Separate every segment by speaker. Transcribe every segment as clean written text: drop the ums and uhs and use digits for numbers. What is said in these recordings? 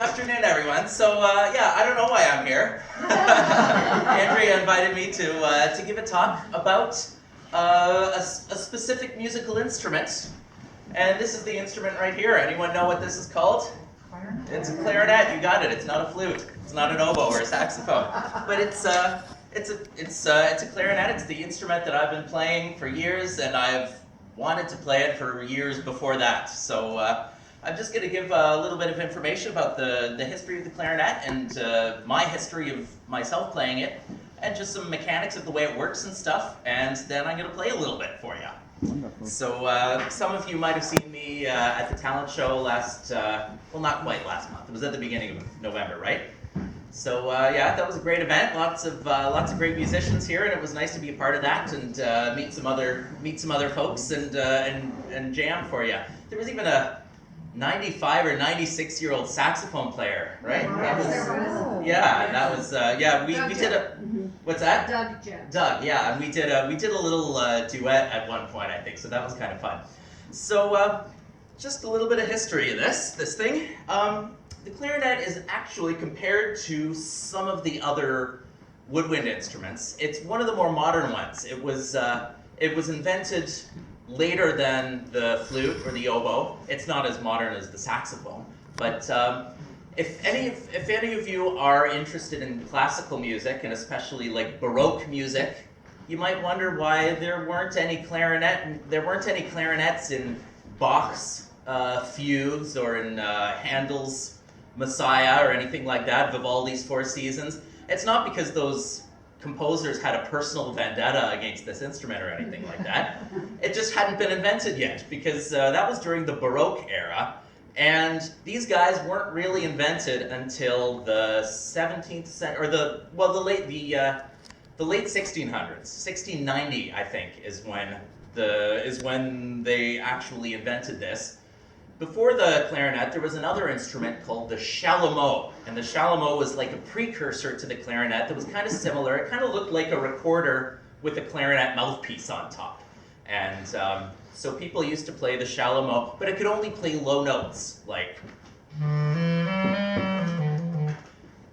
Speaker 1: Afternoon, everyone. So, yeah, I don't know why I'm here. Andrea invited me to give a talk about a specific musical instrument, and this is the instrument right here. Anyone know what this is called?
Speaker 2: Clarinet.
Speaker 1: It's a clarinet. You got it. It's not a flute. It's not an oboe or a saxophone, but it's a clarinet. It's the instrument that I've been playing for years, and I've wanted to play it for years before that. So. I'm just going to give a little bit of information about the history of the clarinet and my history of myself playing it, and just some mechanics of the way it works and stuff, and then I'm going to play a little bit for you.
Speaker 2: Wonderful.
Speaker 1: So some of you might have seen me at the talent show last, well, not quite last month. It was at the beginning of November, right? So yeah, that was a great event. Lots of great musicians here, and it was nice to be a part of that and meet some other folks and jam for you. There was even a 95 or 96-year-old saxophone player, right? That was, yeah, that was yeah. We did a what's that?
Speaker 3: Doug Jones.
Speaker 1: Doug, yeah, and we did a little duet at one point, I think. So that was kind of fun. So just a little bit of history of this thing. The clarinet is actually, compared to some of the other woodwind instruments, it's one of the more modern ones. It was invented later than the flute or the oboe. It's not as modern as the saxophone, but if any of you are interested in classical music, and especially like Baroque music, you might wonder why there weren't any clarinets in Bach's Fugues or in Handel's Messiah or anything like that, Vivaldi's Four Seasons. It's not because those composers had a personal vendetta against this instrument or anything like that. It just hadn't been invented yet, because that was during the Baroque era, and these guys weren't really invented until the 17th century, or the late 1600s. 1690, I think, is when they actually invented this. Before the clarinet, there was another instrument called the chalumeau, and the chalumeau was like a precursor to the clarinet that was kind of similar. It kind of looked like a recorder with a clarinet mouthpiece on top. And so people used to play the chalumeau, but it could only play low notes, like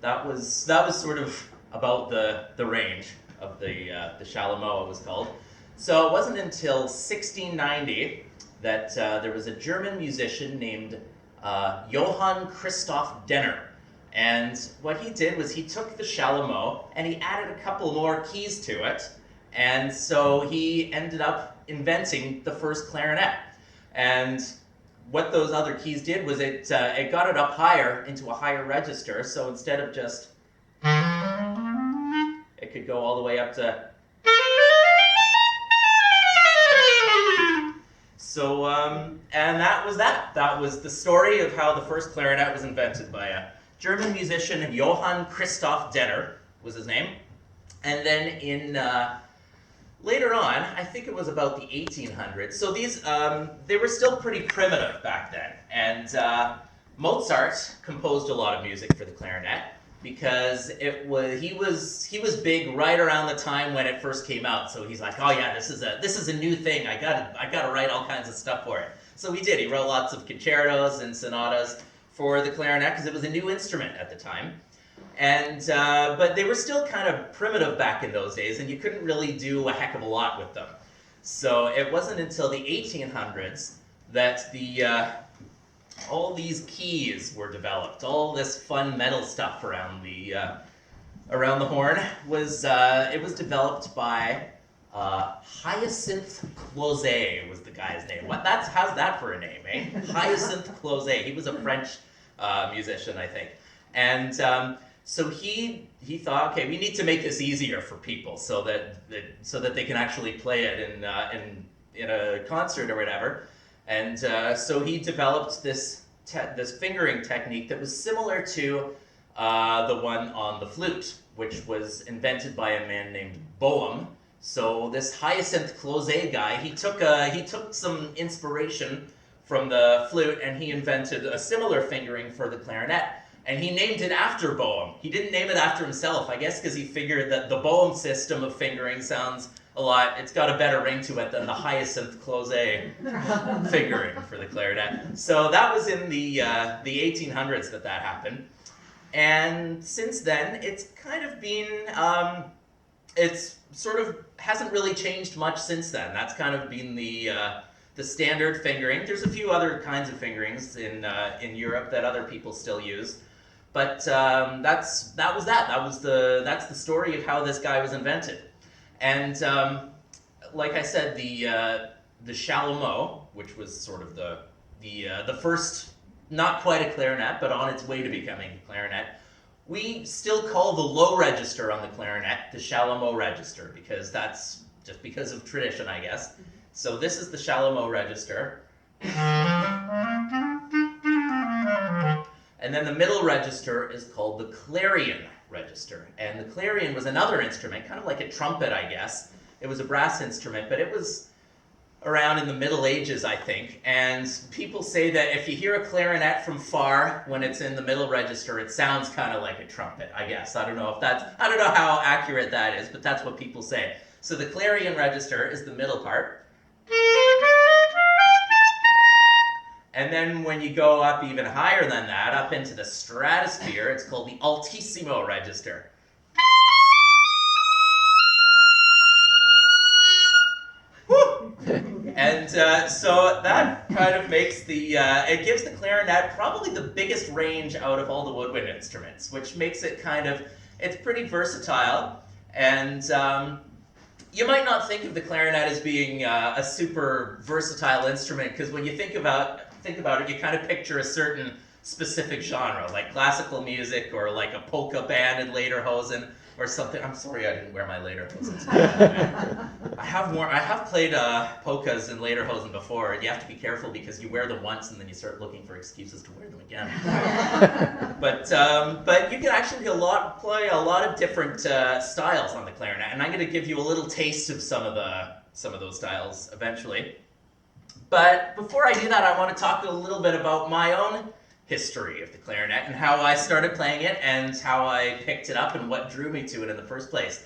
Speaker 1: that was sort of about the range of the chalumeau, it was called. So it wasn't until 1690 that there was a German musician named Johann Christoph Denner. And what he did was he took the chalumeau and he added a couple more keys to it. And so he ended up inventing the first clarinet. And what those other keys did was it got it up higher into a higher register. So instead of just, it could go all the way up to. So, and that was that. That was the story of how the first clarinet was invented by a German musician, Johann Christoph Denner was his name. And then in, later on, I think it was about the 1800s, so these, they were still pretty primitive back then. And Mozart composed a lot of music for the clarinet, because he was big right around the time when it first came out. So he's like, oh yeah, this is a new thing. I gotta write all kinds of stuff for it. So he did. He wrote lots of concertos and sonatas for the clarinet because it was a new instrument at the time. And but they were still kind of primitive back in those days, and you couldn't really do a heck of a lot with them. So it wasn't until the 1800s that all these keys were developed. All this fun metal stuff around the horn was developed by Hyacinth Closet was the guy's name. How's that for a name, eh? Hyacinth Closet. He was a French musician, I think, and so he thought, okay, we need to make this easier for people so that they can actually play it in a concert or whatever. And so he developed this fingering technique that was similar to the one on the flute, which was invented by a man named Boehm. So this Hyacinth Closet guy, he took some inspiration from the flute, and he invented a similar fingering for the clarinet. And he named it after Boehm. He didn't name it after himself, I guess because he figured that the Boehm system of fingering sounds it's got a better ring to it than the hyacinth closé fingering for the clarinet. So that was in the 1800s that happened. And since then, it's kind of been, it's sort of hasn't really changed much since then. That's kind of been the standard fingering. There's a few other kinds of fingerings in Europe that other people still use. But that's the story of how this guy was invented. And like I said, the chalumeau, which was sort of the first, not quite a clarinet, but on its way to becoming a clarinet, we still call the low register on the clarinet the chalumeau register, because that's just because of tradition, I guess. So this is the chalumeau register. And then the middle register is called the clarion register. And the clarion was another instrument, kind of like a trumpet, I guess. It was a brass instrument, but it was around in the Middle Ages, I think. And people say that if you hear a clarinet from far when it's in the middle register, it sounds kind of like a trumpet, I guess. I don't know how accurate that is, but that's what people say. So the clarion register is the middle part. And then when you go up even higher than that, up into the stratosphere, it's called the altissimo register. And so that kind of makes it gives the clarinet probably the biggest range out of all the woodwind instruments, which makes it it's pretty versatile. And you might not think of the clarinet as being a super versatile instrument, because when you think about it, you kind of picture a certain specific genre, like classical music or like a polka band in lederhosen or something. I'm sorry I didn't wear my lederhosen today. I have played polkas in lederhosen before. You have to be careful because you wear them once and then you start looking for excuses to wear them again. But you can actually play a lot of different styles on the clarinet, and I'm going to give you a little taste of some of those styles eventually. But before I do that, I want to talk a little bit about my own history of the clarinet and how I started playing it and how I picked it up and what drew me to it in the first place.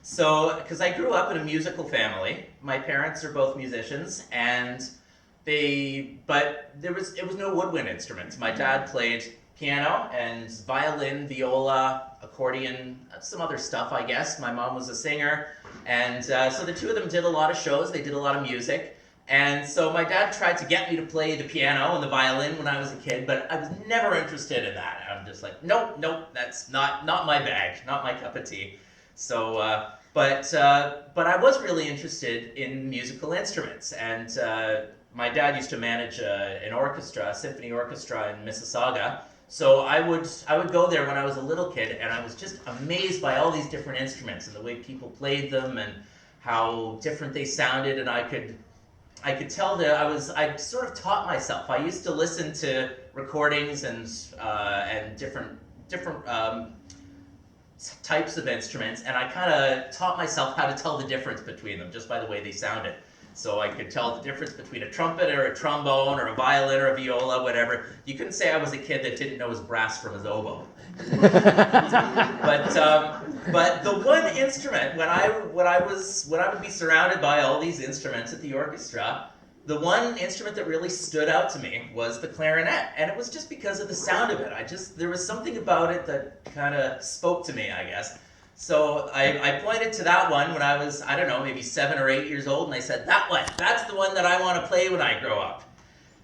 Speaker 1: So, because I grew up in a musical family, my parents are both musicians, and it was no woodwind instruments. My dad played piano and violin, viola, accordion, some other stuff, I guess. My mom was a singer, and so the two of them did a lot of shows. They did a lot of music. And so my dad tried to get me to play the piano and the violin when I was a kid, but I was never interested in that. I'm just like, nope, that's not my bag, not my cup of tea. So, but I was really interested in musical instruments, and my dad used to manage an orchestra, a symphony orchestra in Mississauga. So I would go there when I was a little kid, and I was just amazed by all these different instruments and the way people played them and how different they sounded, and I could tell that I sort of taught myself. I used to listen to recordings and different types of instruments, and I kind of taught myself how to tell the difference between them just by the way they sounded. So I could tell the difference between a trumpet or a trombone or a violin or a viola, whatever. You couldn't say I was a kid that didn't know his brass from his oboe. But the one instrument, when I would be surrounded by all these instruments at the orchestra, the one instrument that really stood out to me was the clarinet, and it was just because of the sound of it. There was something about it that kind of spoke to me, I guess. So I pointed to that one when I was, I don't know, maybe 7 or 8 years old, and I said, that one, that's the one that I want to play when I grow up.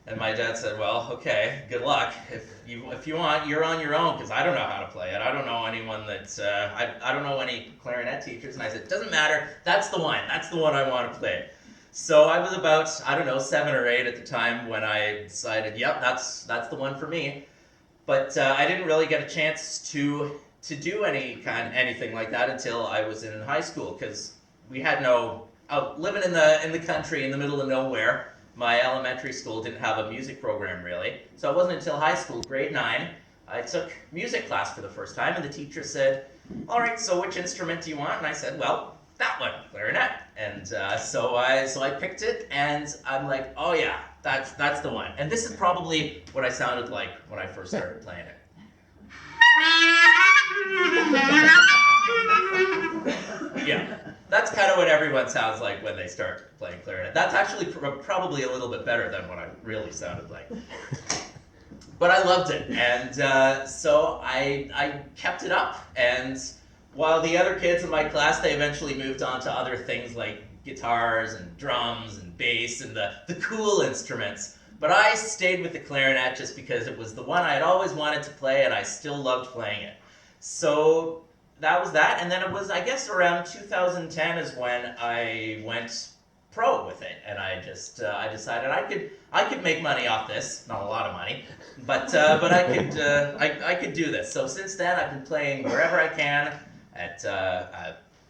Speaker 1: And my dad said, well, okay, good luck. If you want, you're on your own, because I don't know how to play it. I don't know anyone I don't know any clarinet teachers. And I said, doesn't matter, that's the one I want to play. So I was about, I don't know, 7 or 8 at the time when I decided, yep, that's the one for me. But I didn't really get a chance to do anything like that until I was in high school, because we had living in the country in the middle of nowhere. My elementary school didn't have a music program really, so it wasn't until high school, grade 9, I took music class for the first time, and the teacher said, all right, so which instrument do you want? And I said, well, that one, clarinet. And so I picked it, and I'm like, oh yeah, that's the one. And this is probably what I sounded like when I first started playing it. Yeah, that's kind of what everyone everyone sounds like when they start playing clarinet. That's actually probably a little bit better than what I really sounded like. But I loved it, and so I kept it up. And while the other kids in my class, they eventually moved on to other things like guitars and drums and bass and the cool instruments. But I stayed with the clarinet just because it was the one I had always wanted to play, and I still loved playing it. So that was that, and then it was, I guess, around 2010 is when I went pro with it, and I just I decided I could make money off this. Not a lot of money, but I could do this. So since then, I've been playing wherever I can, at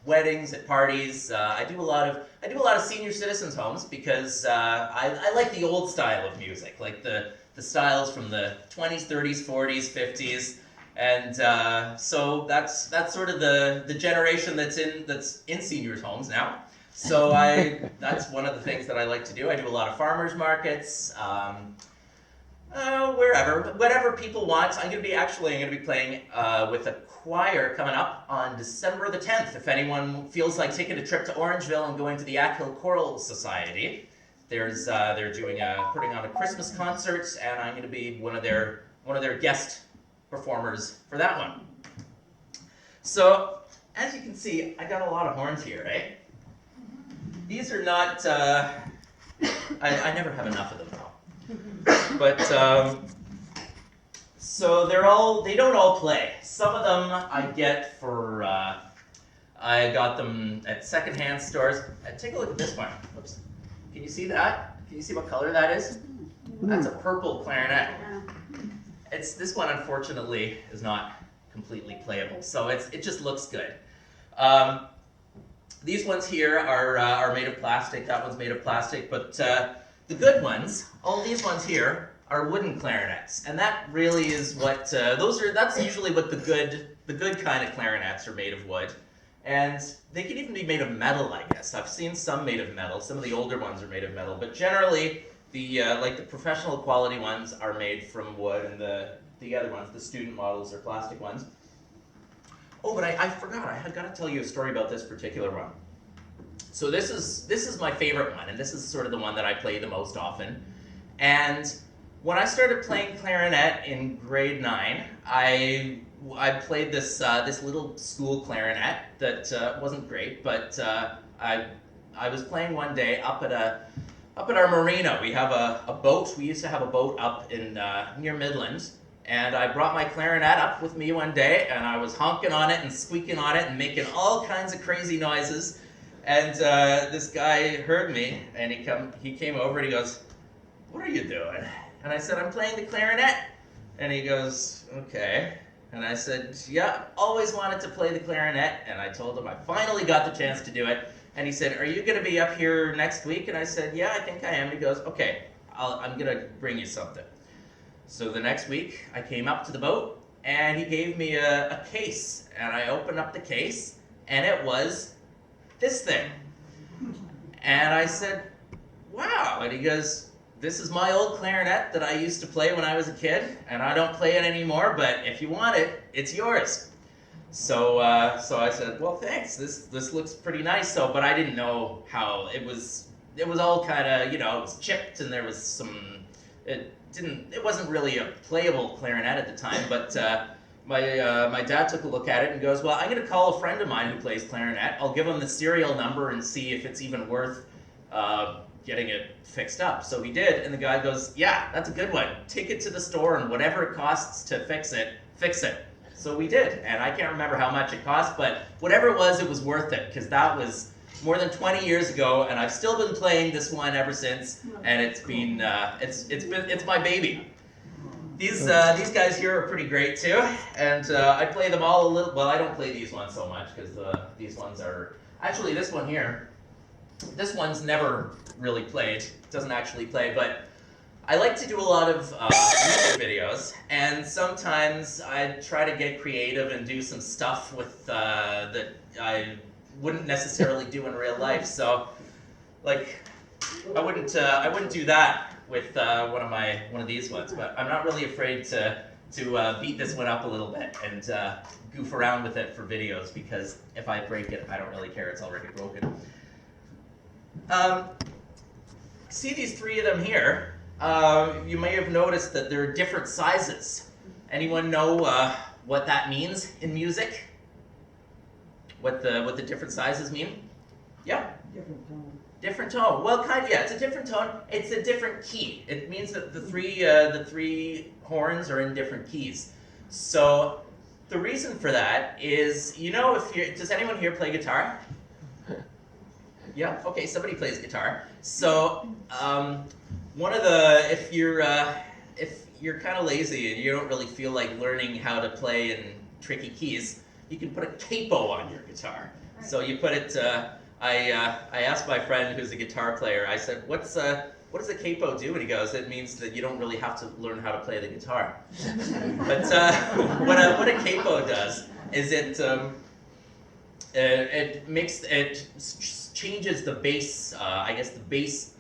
Speaker 1: weddings, at parties. I do a lot of senior citizens' homes because I like the old style of music, like the styles from the 20s, 30s, 40s, 50s. And so that's sort of the generation that's in seniors' homes now. So that's one of the things that I like to do. I do a lot of farmers markets, whatever people want. I'm gonna be playing with a choir coming up on December the 10th. If anyone feels like taking a trip to Orangeville and going to the Ackhill Choral Society, they're putting on a Christmas concert, and I'm gonna be one of their guest performers for that one. So, as you can see, I got a lot of horns here, right? These are not, I never have enough of them though. But, so they don't all play. Some of them I get for, I got them at secondhand stores. Take a look at this one. Oops. Can you see that? Can you see what color that is? That's a purple clarinet. This one, unfortunately, is not completely playable, so it just looks good. These ones here are made of plastic. That one's made of plastic, but the good ones, all these ones here, are wooden clarinets, and that really is what that's usually what the good kind of clarinets are made of wood, and they can even be made of metal, I guess. I've seen some made of metal. Some of the older ones are made of metal, but generally, like the professional quality ones are made from wood, and the other ones, the student models, are plastic ones. Oh, but I forgot. I had got to tell you a story about this particular one. So this is my favorite one, and this is sort of the one that I play the most often. And when I started playing clarinet in grade 9, I played this little school clarinet that wasn't great, but I was playing one day up at our marina. We have a boat. We used to have a boat up in near Midland, and I brought my clarinet up with me one day, and I was honking on it and squeaking on it and making all kinds of crazy noises. And this guy heard me, and he came over and he goes, "What are you doing?" And I said, "I'm playing the clarinet." And he goes, "Okay." And I said, "Yeah, always wanted to play the clarinet." And I told him I finally got the chance to do it. And he said, "Are you going to be up here next week?" And I said, "Yeah, I think I am." He goes, "Okay, I'm going to bring you something." So the next week, I came up to the boat, and he gave me a case. And I opened up the case, and it was this thing. And I said, "Wow." And he goes, "This is my old clarinet that I used to play when I was a kid, and I don't play it anymore, but if you want it, it's yours." So I said, "Well, thanks. This looks pretty nice." But I didn't know how it was. It was all kind of, it was chipped, and there was some. It wasn't really a playable clarinet at the time. But my dad took a look at it and goes, "Well, I'm going to call a friend of mine who plays clarinet. I'll give him the serial number and see if it's even worth getting it fixed up." So he did, and the guy goes, "Yeah, that's a good one. Take it to the store, and whatever it costs to fix it, fix it." So we did, and I can't remember how much it cost, but whatever it was worth it, because that was more than 20 years ago, and I've still been playing this one ever since, and it's been it's my baby. These guys here are pretty great too, and I play them all a little. Well, I don't play these ones so much because these ones are actually this one here. This one's never really played. It doesn't actually play, but I like to do a lot of music videos, and sometimes I try to get creative and do some stuff with that I wouldn't necessarily do in real life. So, like, I wouldn't do that with one of these ones. But I'm not really afraid to beat this one up a little bit and goof around with it for videos, because if I break it, I don't really care. It's already broken. See these three of them here? You may have noticed that they're different sizes. Anyone know what that means in music? What the different sizes mean? Yeah?
Speaker 2: Different tone.
Speaker 1: Different tone. Well, kind of, yeah, it's a different tone. It's a different key. It means that the three horns are in different keys. So the reason for that is, you know, does anyone here play guitar? Yeah, okay, somebody plays guitar. So if you're kind of lazy and you don't really feel like learning how to play in tricky keys, you can put a capo on your guitar. So you put it. I asked my friend who's a guitar player. I said, what does a capo do? And he goes, it means that you don't really have to learn how to play the guitar. But what a capo does is it changes the bass. I guess the bass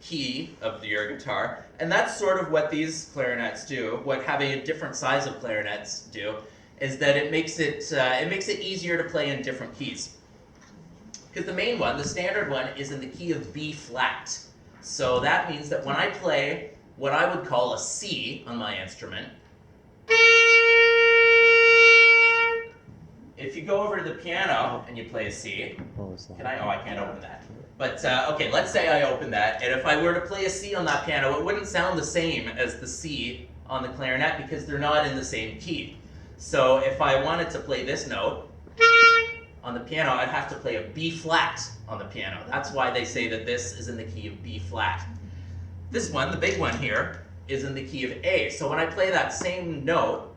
Speaker 1: key of your guitar, and that's sort of what these clarinets do. What having a different size of clarinets do is that it makes it easier to play in different keys. Because the main one, the standard one, is in the key of B flat. So that means that when I play what I would call a C on my instrument, if you go over to the piano and you play a C, I can't open that. But okay, let's say I open that, and if I were to play a C on that piano, it wouldn't sound the same as the C on the clarinet because they're not in the same key. So if I wanted to play this note on the piano, I'd have to play a B flat on the piano. That's why they say that this is in the key of B flat. This one, the big one here, is in the key of A. So when I play that same note,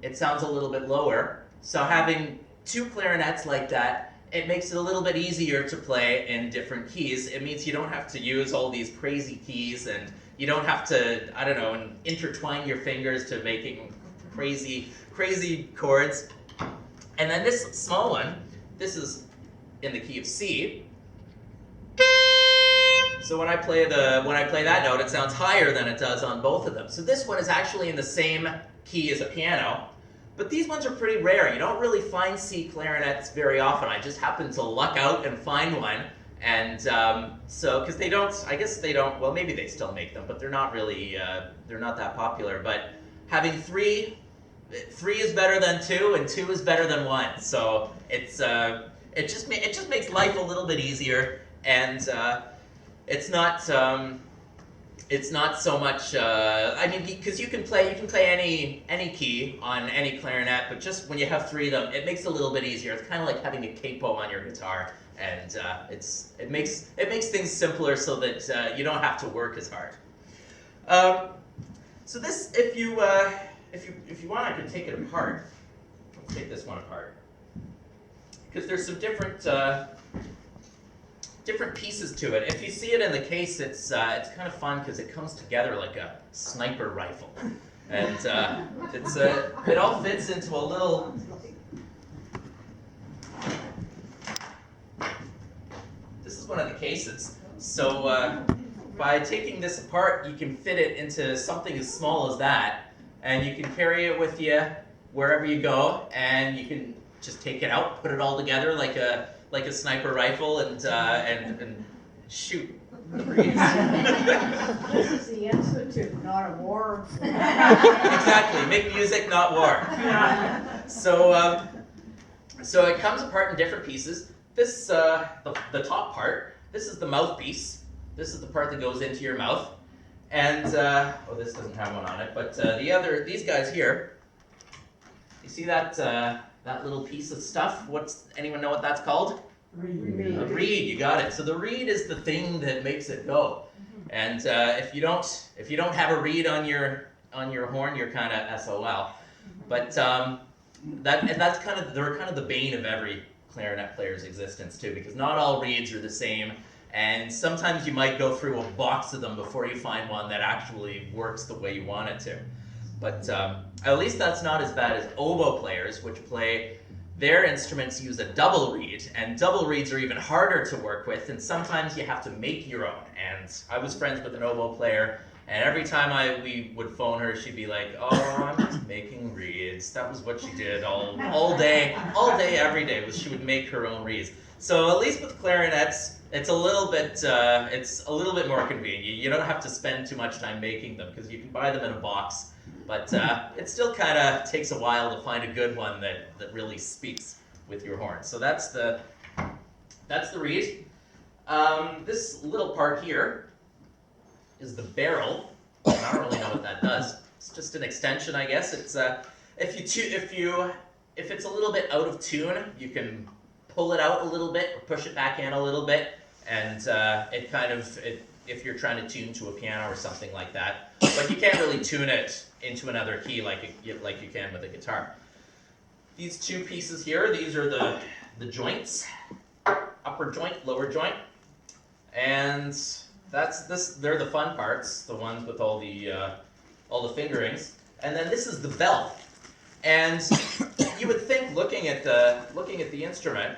Speaker 1: it sounds a little bit lower. So having two clarinets like that, it makes it a little bit easier to play in different keys. It means you don't have to use all these crazy keys, and you don't have to, I don't know, intertwine your fingers to making crazy chords. And then this small one, this is in the key of C. So when I play that note, it sounds higher than it does on both of them. So this one is actually in the same key as a piano, but these ones are pretty rare. You don't really find C clarinets very often. I just happen to luck out and find one. And so, because they don't, I guess they don't, well, maybe they still make them, but they're not really, they're not that popular. But having three is better than two, and two is better than one. So it just makes life a little bit easier, and it's not so much. I mean, because you can play any key on any clarinet, but just when you have three of them, it makes it a little bit easier. It's kind of like having a capo on your guitar, and it makes things simpler so that you don't have to work as hard. So this, if you want, I can take it apart. Let's take this one apart, because there's some different pieces to it. If you see it in the case, it's kind of fun because it comes together like a sniper rifle, and it all fits into a little. This is one of the cases. So by taking this apart, you can fit it into something as small as that, and you can carry it with you wherever you go, and you can just take it out, put it all together like a sniper rifle, and shoot the breeze.
Speaker 2: This is the answer to not a war.
Speaker 1: Exactly, make music, not war. So it comes apart in different pieces. This the top part. This is the mouthpiece. This is the part that goes into your mouth. And this doesn't have one on it, but these guys here. You see that little piece of stuff? Anyone know what that's called?
Speaker 2: Reed.
Speaker 1: A reed, you got it. So the reed is the thing that makes it go. And if you don't have a reed on your horn, you're kind of SOL. But they're kind of the bane of every clarinet player's existence too, because not all reeds are the same, and sometimes you might go through a box of them before you find one that actually works the way you want it to. But at least that's not as bad as oboe players, which play their instruments use a double reed, and double reeds are even harder to work with, and sometimes you have to make your own. And I was friends with an oboe player And every time we would phone her, she'd be like, "Oh, I'm just making reeds." That was what she did all day, every day. Was she would make her own reeds. So at least with clarinets, it's a little bit more convenient. You don't have to spend too much time making them because you can buy them in a box. But it still kind of takes a while to find a good one that really speaks with your horn. So that's the reed. This little part here is the barrel. I don't really know what that does. It's just an extension, I guess. It's if it's a little bit out of tune, you can pull it out a little bit or push it back in a little bit, and if you're trying to tune to a piano or something like that, but you can't really tune it into another key like you can with a guitar. These two pieces here, these are the joints, upper joint, lower joint, and they're the fun parts, the ones with all the fingerings. And then this is the bell. And you would think, looking at the instrument,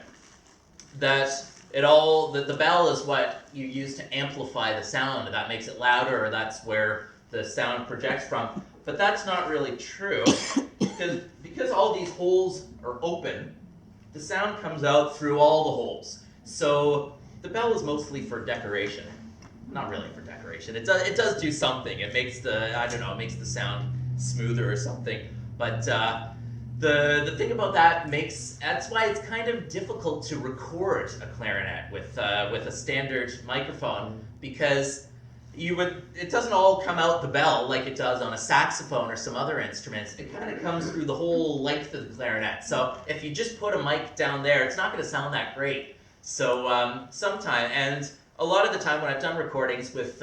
Speaker 1: that the bell is what you use to amplify the sound. That makes it louder, or that's where the sound projects from. But that's not really true, because all these holes are open. The sound comes out through all the holes. So the bell is mostly for decoration. Not really for decoration. It does do something. It makes it makes the sound smoother or something. But the thing about that's why it's kind of difficult to record a clarinet with a standard microphone, because it doesn't all come out the bell like it does on a saxophone or some other instruments. It kind of comes through the whole length of the clarinet. So if you just put a mic down there, it's not going to sound that great. So sometimes, and a lot of the time when I've done recordings with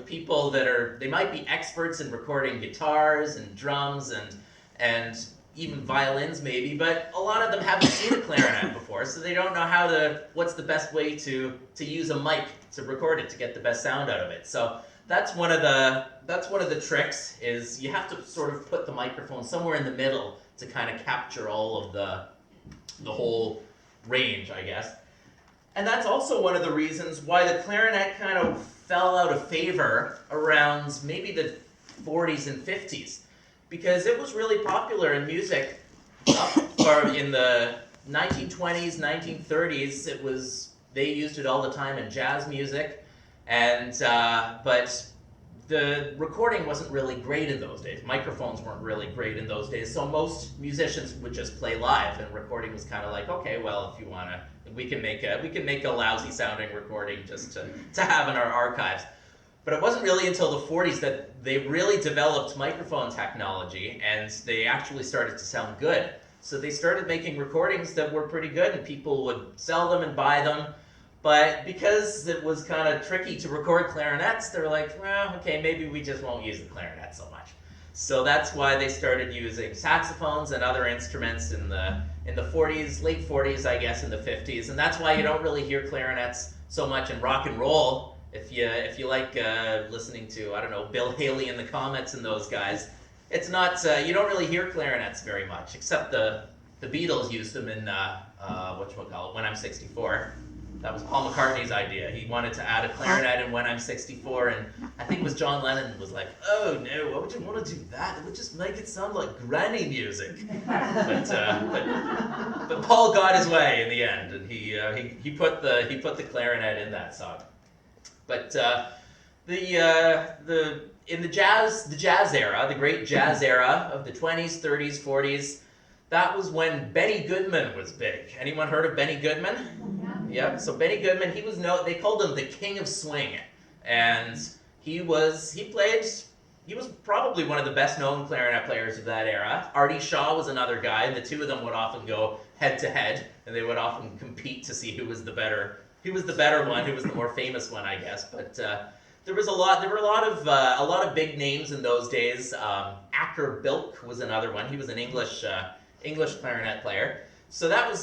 Speaker 1: people they might be experts in recording guitars and drums and even violins maybe, but a lot of them haven't seen a clarinet before, so they don't know what's the best way to use a mic to record it to get the best sound out of it. So that's one of the tricks, is you have to sort of put the microphone somewhere in the middle to kind of capture all of the whole range, I guess. And that's also one of the reasons why the clarinet kind of fell out of favor around maybe the 40s and 50s, because it was really popular in music or in the 1920s, 1930s. They used it all the time in jazz music, but the recording wasn't really great in those days. Microphones weren't really great in those days, so most musicians would just play live, and recording was kind of like, okay, well, if you want to, we can make a lousy sounding recording just to have in our archives. But it wasn't really until the 40s that they really developed microphone technology, and they actually started to sound good. So they started making recordings that were pretty good, and people would sell them and buy them. But because it was kind of tricky to record clarinets, they were like, well, okay, maybe we just won't use the clarinet so much. So that's why they started using saxophones and other instruments in the 40s, late 40s, I guess, in the 50s. And that's why you don't really hear clarinets so much in rock and roll. If you like listening to, I don't know, Bill Haley and the Comets and those guys, it's not, you don't really hear clarinets very much, except the Beatles used them in, whatchamacallit, When I'm 64. That was Paul McCartney's idea. He wanted to add a clarinet in When I'm 64, and I think it was John Lennon was like, oh no, why would you want to do that? It would just make it sound like granny music. But Paul got his way in the end, and he put the clarinet in that song. But in the jazz era, the great jazz era of the 20s, 30s, 40s, that was when Benny Goodman was big. Anyone heard of Benny Goodman? Yeah. So Benny Goodman, they called him the King of Swing, and he was probably one of the best known clarinet players of that era. Artie Shaw was another guy, and the two of them would often go head to head, and they would often compete to see who was the better one, who was the more famous one, I guess. But there were a lot of big names in those days. Acker Bilk was another one. He was an English clarinet player. So that was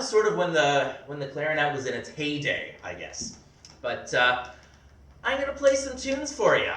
Speaker 1: sort of when the clarinet was in its heyday, I guess. But I'm gonna play some tunes for you.